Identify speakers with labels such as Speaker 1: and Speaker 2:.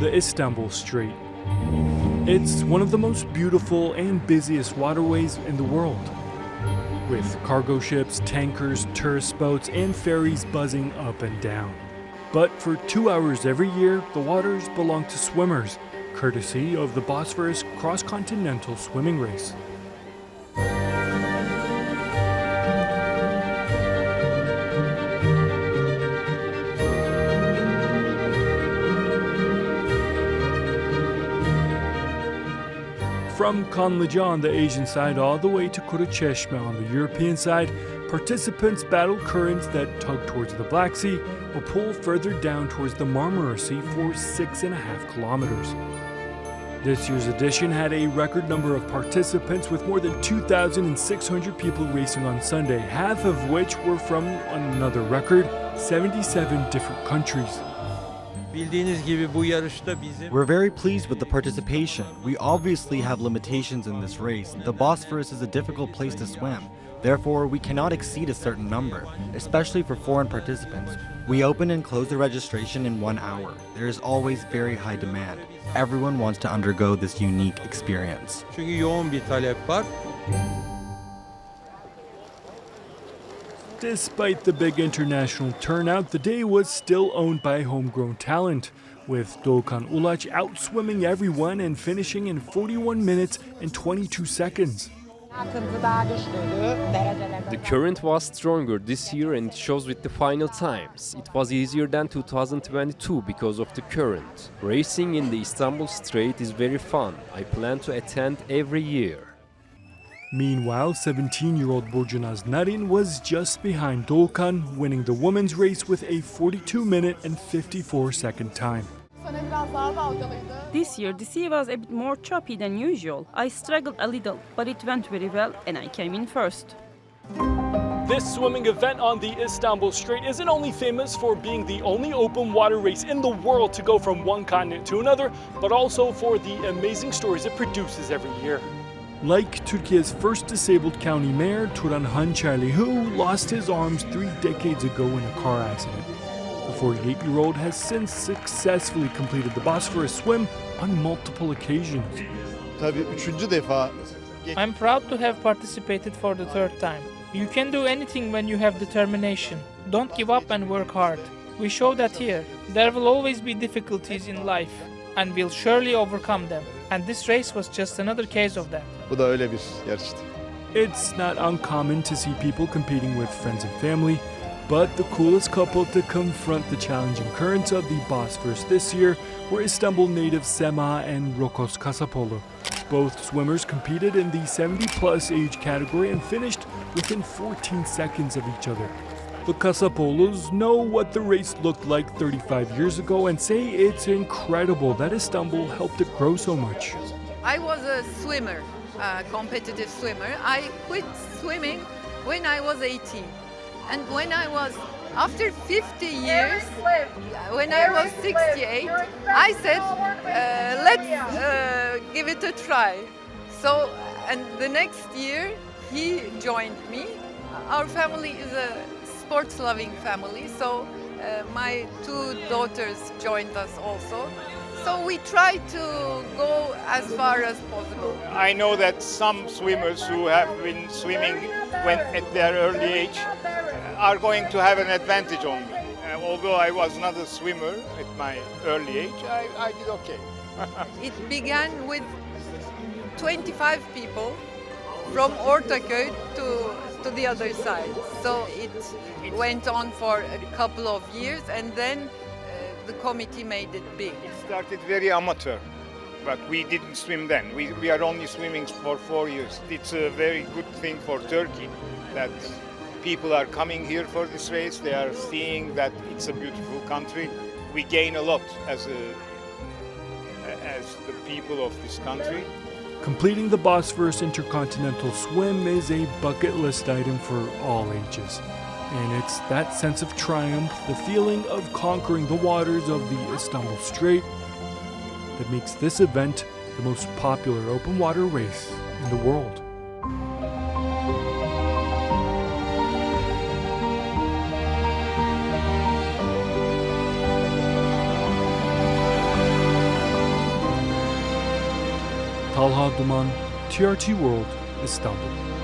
Speaker 1: the Istanbul Strait. It's one of the most beautiful and busiest waterways in the world, with cargo ships, tankers, tourist boats, and ferries buzzing up and down. But for 2 hours every year, the waters belong to swimmers, courtesy of the Bosphorus Cross-Continental swimming race. From Kanlıca on the Asian side all the way to Kuruçeşme on the European side, participants battle currents that tug towards the Black Sea or pull further down towards the Marmara Sea for 6.5 kilometers. This year's edition had a record number of participants with more than 2,600 people racing on Sunday, half of which were from another record, 77 different countries.
Speaker 2: We're very pleased with the participation. We obviously have limitations in this race. The Bosphorus is a difficult place to swim. Therefore, we cannot exceed a certain number, especially for foreign participants. We open and close the registration in 1 hour. There is always very high demand. Everyone wants to undergo this unique experience.
Speaker 1: Despite the big international turnout, the day was still owned by homegrown talent, with Doğukan Ulaç outswimming everyone and finishing in 41 minutes and 22 seconds.
Speaker 3: The current was stronger this year and it shows with the final times. It was easier than 2022 because of the current. Racing in the Istanbul Strait is very fun. I plan to attend every year.
Speaker 1: Meanwhile, 17-year-old Burcunaz Narin was just behind Doğukan, winning the women's race with a 42-minute and 54-second time.
Speaker 4: This year, the sea was a bit more choppy than usual. I struggled a little, but it went very well and I came in first.
Speaker 1: This swimming event on the Istanbul Strait isn't only famous for being the only open water race in the world to go from one continent to another, but also for the amazing stories it produces every year. Like Turkey's first disabled county mayor, Turan Hançerli, who lost his arms 3 decades ago in a car accident. The 48-year-old has since successfully completed the Bosphorus swim on multiple occasions.
Speaker 5: I'm proud to have participated for the 3rd time. You can do anything when you have determination. Don't give up and work hard. We show that here. There will always be difficulties in life, and we'll surely overcome them. And this race was just another case of that.
Speaker 1: It's not uncommon to see people competing with friends and family, but the coolest couple to confront the challenging currents of the Bosphorus this year were Istanbul native Sema and Rokos Kasapoğlu. Both swimmers competed in the 70-plus age category and finished within 14 seconds of each other. The Kasapoğlus know what the race looked like 35 years ago and say it's incredible that Istanbul helped it grow so much.
Speaker 6: I was a swimmer, a competitive swimmer. I quit swimming when I was 18. And when I was, after 50 years, when I was 68, I said, let's give it a try. So, and the next year, he joined me. Our family is a sports-loving family, so my 2 daughters joined us also. So we try to go as far as possible.
Speaker 7: I know that some swimmers who have been swimming at their early age are going to have an advantage on me. Although I was not a swimmer at my early age, I did okay.
Speaker 6: It began with 25 people from Ortaköy to the other side. So it went on for a couple of years and then the committee made it big.
Speaker 7: It started very amateur, but we didn't swim then. We are only swimming for 4 years. It's a very good thing for Turkey that people are coming here for this race. They are seeing that it's a beautiful country. We gain a lot as the people of this country.
Speaker 1: Completing the Bosphorus Intercontinental Swim is a bucket list item for all ages. And it's that sense of triumph, the feeling of conquering the waters of the Istanbul Strait, that makes this event the most popular open water race in the world. Talha Duman, TRT World, Istanbul.